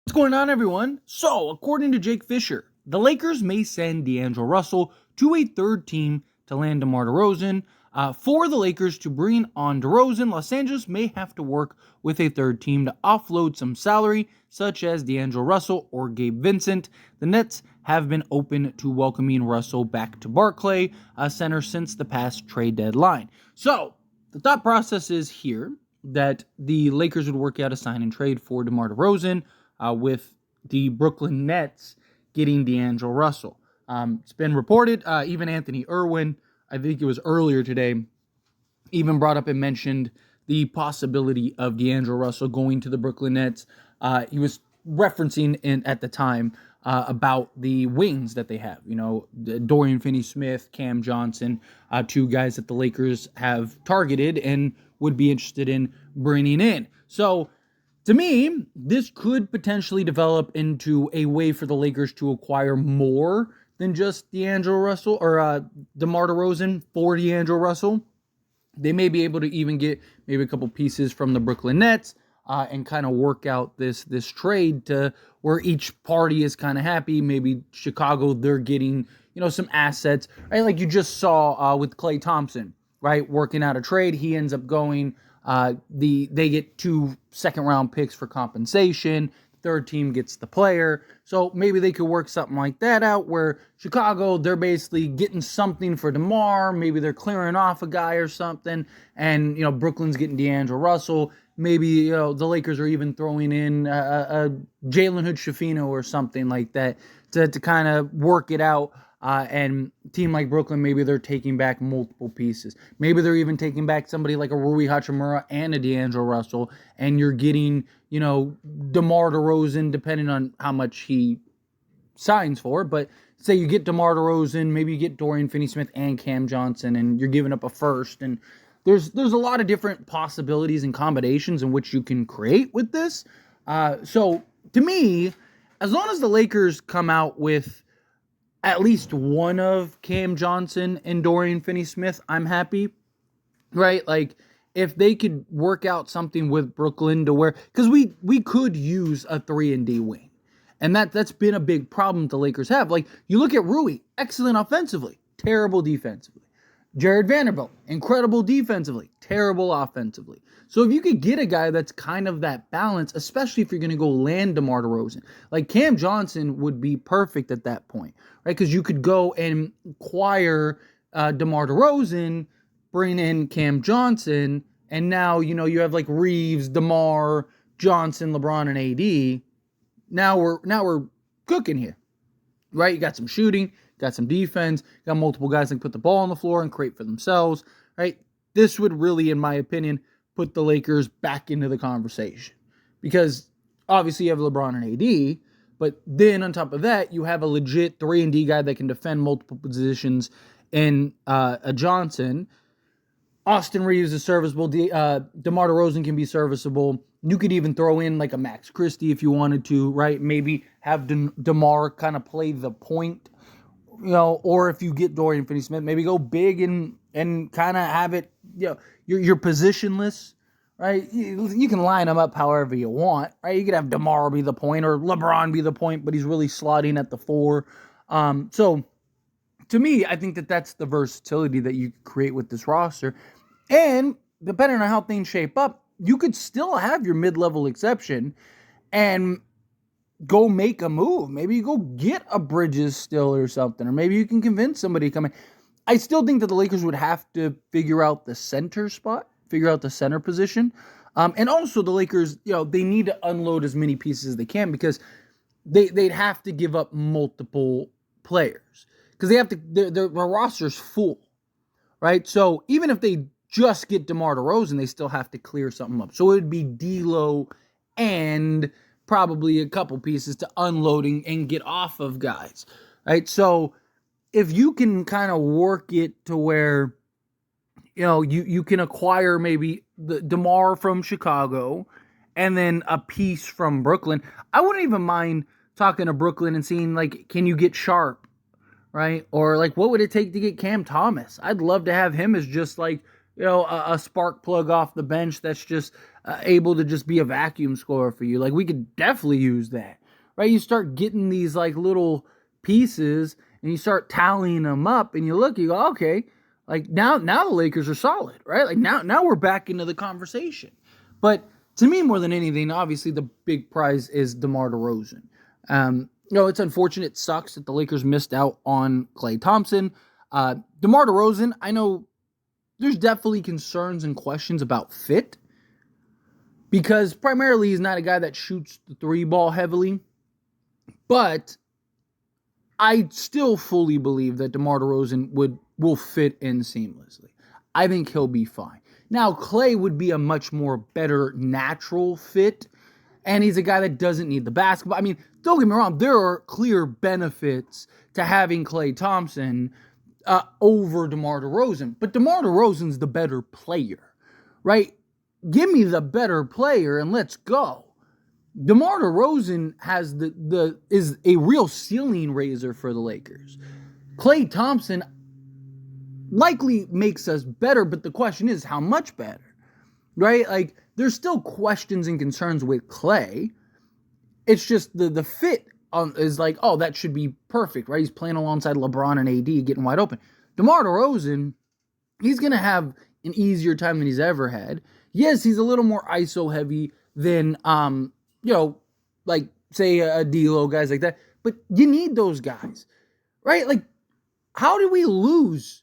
What's going on, everyone? So, according to Jake Fisher, the Lakers may send D'Angelo Russell to a third team to land Demar Derozan. For the Lakers to bring on Derozan, Los Angeles may have to work with a third team to offload some salary, such as D'Angelo Russell or Gabe Vincent. The Nets have been open to welcoming Russell back to Barclays Center since the past trade deadline. So, the thought process is here that the Lakers would work out a sign and trade for DeMar DeRozan, with the Brooklyn Nets getting D'Angelo Russell. It's been reported, even Anthony Irwin, I think it was earlier today, even brought up and mentioned the possibility of D'Angelo Russell going to the Brooklyn Nets. He was referencing at the time about the wings that they have. You know, Dorian Finney-Smith, Cam Johnson, two guys that the Lakers have targeted and would be interested in bringing in. So, to me, this could potentially develop into a way for the Lakers to acquire more than just D'Angelo Russell or DeMar DeRozan for D'Angelo Russell. They may be able to even get maybe a couple pieces from the Brooklyn Nets and kind of work out this trade to where each party is kind of happy. Maybe Chicago, they're getting, some assets, right? Like you just saw with Klay Thompson, right? Working out a trade. He ends up going. They get 2 second-round picks for compensation. Third team gets the player. So maybe they could work something like that out where Chicago, they're basically getting something for DeMar. Maybe they're clearing off a guy or something. And, Brooklyn's getting D'Angelo Russell. Maybe, the Lakers are even throwing in a Jalen Hood-Schifino or something like that to kind of work it out. And a team like Brooklyn, maybe they're taking back multiple pieces. Maybe they're even taking back somebody like a Rui Hachimura and a D'Angelo Russell, and you're getting, DeMar DeRozan, depending on how much he signs for. But say you get DeMar DeRozan, maybe you get Dorian Finney-Smith and Cam Johnson, and you're giving up a first. And there's a lot of different possibilities and combinations in which you can create with this. So to me, as long as the Lakers come out with at least one of Cam Johnson and Dorian Finney-Smith, I'm happy, right? Like, if they could work out something with Brooklyn to where, because we could use a 3-and-D wing, and that's been a big problem the Lakers have. Like, you look at Rui, excellent offensively, terrible defensively. Jared Vanderbilt, incredible defensively, terrible offensively. So if you could get a guy that's kind of that balance, especially if you're going to go land DeMar DeRozan, like Cam Johnson would be perfect at that point, right? Because you could go and acquire DeMar DeRozan, bring in Cam Johnson, and now, you have like Reeves, DeMar, Johnson, LeBron, and AD. Now we're cooking here, right? You got some shooting, got some defense, got multiple guys that can put the ball on the floor and create for themselves, right? This would really, in my opinion, put the Lakers back into the conversation. Because obviously you have LeBron and AD, but then on top of that, you have a legit 3-and-D guy that can defend multiple positions in a Johnson. Austin Reeves is serviceable. DeMar DeRozan can be serviceable. You could even throw in like a Max Christie if you wanted to, right? Maybe have DeMar kind of play the point, or if you get Dorian Finney-Smith, maybe go big and kind of have it, you're positionless, right? You can line them up however you want, right? You could have DeMar be the point or LeBron be the point, but he's really slotting at the 4. So to me, I think that's the versatility that you create with this roster. And depending on how things shape up, you could still have your mid-level exception and go make a move. Maybe you go get a Bridges still or something, or maybe you can convince somebody to come in. I still think that the Lakers would have to figure out the center spot, figure out the center position. And also the Lakers, they need to unload as many pieces as they can because they'd have to give up multiple players because they have to, their roster's full, right? So even if they just get DeMar DeRozan, they still have to clear something up. So it would be D'Lo and probably a couple pieces to unloading and get off of guys, right? So if you can kind of work it to where, you can acquire maybe the DeMar from Chicago and then a piece from Brooklyn. I wouldn't even mind talking to Brooklyn and seeing, like, can you get Sharp, right? Or, like, what would it take to get Cam Thomas? I'd love to have him as just, like, a spark plug off the bench that's just able to just be a vacuum scorer for you. Like, we could definitely use that. right? You start getting these like little pieces and you start tallying them up and you go, okay, like now the Lakers are solid, right? Like now we're back into the conversation. But to me, more than anything, obviously the big prize is DeMar DeRozan. It's unfortunate. It sucks that the Lakers missed out on Klay Thompson. DeMar DeRozan, I know there's definitely concerns and questions about fit because primarily he's not a guy that shoots the three ball heavily. But I still fully believe that DeMar DeRozan will fit in seamlessly. I think he'll be fine. Now, Klay would be a much more better natural fit, and he's a guy that doesn't need the basketball. I mean, don't get me wrong, there are clear benefits to having Klay Thompson over DeMar DeRozan, but DeMar DeRozan's the better player, right? Give me the better player and let's go. DeMar DeRozan has is a real ceiling raiser for the Lakers. Klay Thompson likely makes us better, but the question is how much better, right? Like there's still questions and concerns with Klay. It's just the fit is like, oh, that should be perfect, right? He's playing alongside LeBron and AD getting wide open. DeMar DeRozan, he's going to have an easier time than he's ever had. Yes, he's a little more ISO heavy than, like say a D'Lo, guys like that. But you need those guys, right? Like, how did we lose,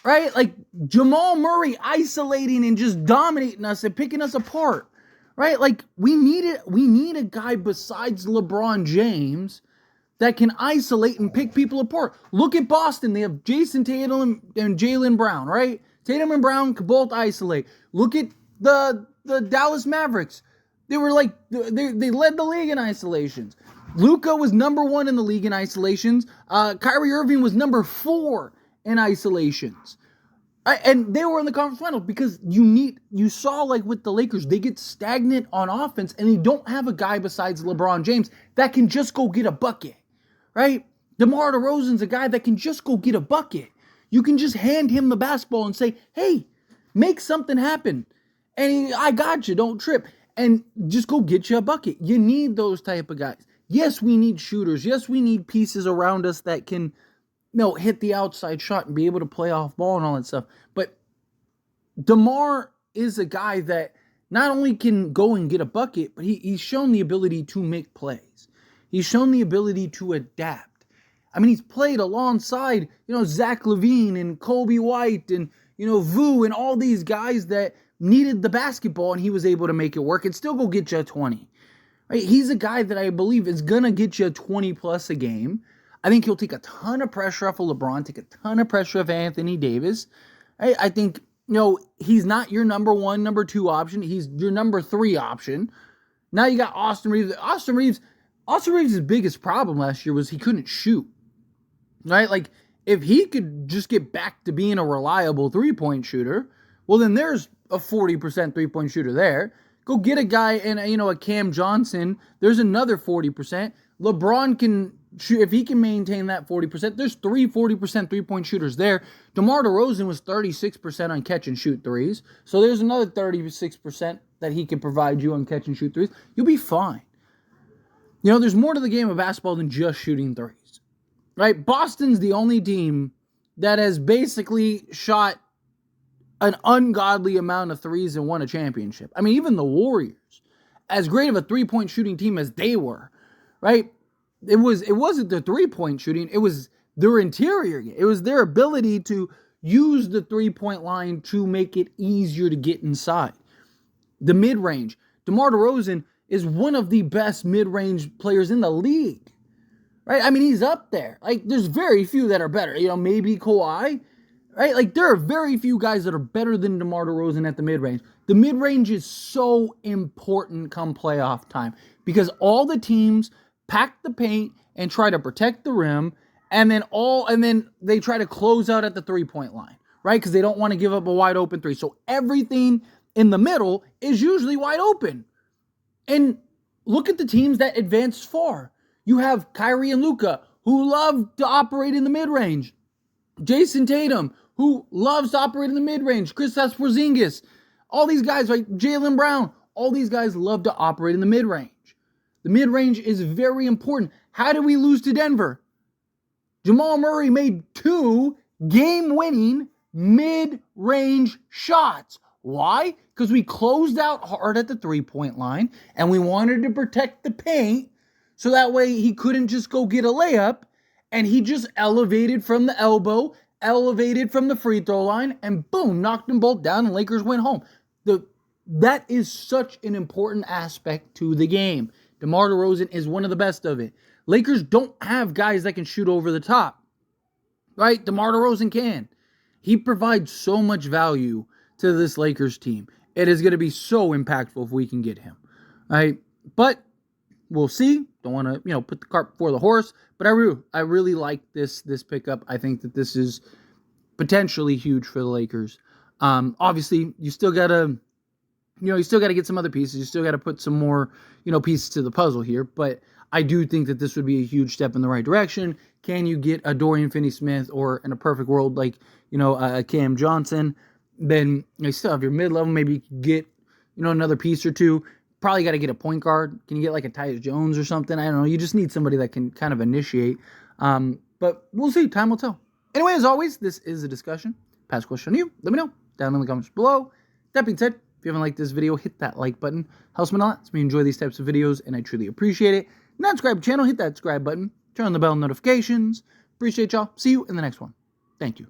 right? Like Jamal Murray isolating and just dominating us and picking us apart, right? Like we need a guy besides LeBron James that can isolate and pick people apart. Look at Boston. They have Jason Tatum and Jaylen Brown, right? Tatum and Brown can both isolate. Look at the Dallas Mavericks. They were like, they led the league in isolations. Luka was number 1 in the league in isolations. Kyrie Irving was number 4 in isolations. And they were in the conference finals because you saw like with the Lakers, they get stagnant on offense and they don't have a guy besides LeBron James that can just go get a bucket, right? DeMar DeRozan's a guy that can just go get a bucket. You can just hand him the basketball and say, hey, make something happen. And I got you, don't trip. And just go get you a bucket. You need those type of guys. Yes, we need shooters. Yes, we need pieces around us that can hit the outside shot and be able to play off ball and all that stuff. But DeMar is a guy that not only can go and get a bucket, but he's shown the ability to make plays. He's shown the ability to adapt. I mean, he's played alongside, Zach LaVine and Kobe White and, Vu and all these guys that needed the basketball and he was able to make it work and still go get you a 20. Right? He's a guy that I believe is going to get you a 20 plus a game. I think he'll take a ton of pressure off of LeBron, take a ton of pressure off Anthony Davis. I think, he's not your number 1, number 2 option. He's your number 3 option. Now you got Austin Reeves. Austin Reeves' biggest problem last year was he couldn't shoot. Right? Like, if he could just get back to being a reliable three-point shooter, well, then there's a 40% three-point shooter there. Go get a guy in, a Cam Johnson. There's another 40%. LeBron can shoot, if he can maintain that 40%, there's 40% three-point shooters there. DeMar DeRozan was 36% on catch-and-shoot threes. So there's another 36% that he can provide you on catch-and-shoot threes. You'll be fine. There's more to the game of basketball than just shooting threes. Right? Boston's the only team that has basically shot an ungodly amount of threes and won a championship. I mean, even the Warriors, as great of a three-point shooting team as they were, right? It wasn't their three-point shooting, it was their interior. It was their ability to use the three-point line to make it easier to get inside. The mid-range. DeMar DeRozan is one of the best mid-range players in the league. Right? I mean, he's up there. Like, there's very few that are better. Maybe Kawhi. Right? Like, there are very few guys that are better than DeMar DeRozan at the mid-range. The mid-range is so important come playoff time because all the teams pack the paint and try to protect the rim, and then they try to close out at the three-point line, right? Because they don't want to give up a wide open three. So everything in the middle is usually wide open. And look at the teams that advanced far. You have Kyrie and Luka, who love to operate in the mid-range. Jason Tatum, who loves to operate in the mid-range. Kristaps Porzingis. All these guys, right? Jaylen Brown. All these guys love to operate in the mid-range. The mid-range is very important. How did we lose to Denver? Jamal Murray made 2 game-winning mid-range shots. Why? Because we closed out hard at the three-point line, and we wanted to protect the paint, so that way he couldn't just go get a layup, and he just elevated from the elbow, elevated from the free throw line, and boom, knocked them both down, and Lakers went home. That is such an important aspect to the game. DeMar DeRozan is one of the best of it. Lakers don't have guys that can shoot over the top, right? DeMar DeRozan can. He provides so much value to this Lakers team. It is going to be so impactful if we can get him, right? But we'll see. Don't want to, put the cart before the horse. But I really like this pickup. I think that this is potentially huge for the Lakers. Obviously, you still got to get some other pieces. You still got to put some more, pieces to the puzzle here. But I do think that this would be a huge step in the right direction. Can you get a Dorian Finney-Smith, or in a perfect world, like, a Cam Johnson? Then you still have your mid-level. Maybe you can get, another piece or two. Probably got to get a point guard. Can you get like a Tyus Jones or something? I don't know. You just need somebody that can kind of initiate. But we'll see. Time will tell. Anyway, as always, this is a discussion. Pass a question on you. Let me know down in the comments below. That being said, if you haven't liked this video, hit that like button. Helps me a lot. It's me enjoy these types of videos, and I truly appreciate it. Not subscribe to the channel, hit that subscribe button. Turn on the bell notifications. Appreciate y'all. See you in the next one. Thank you.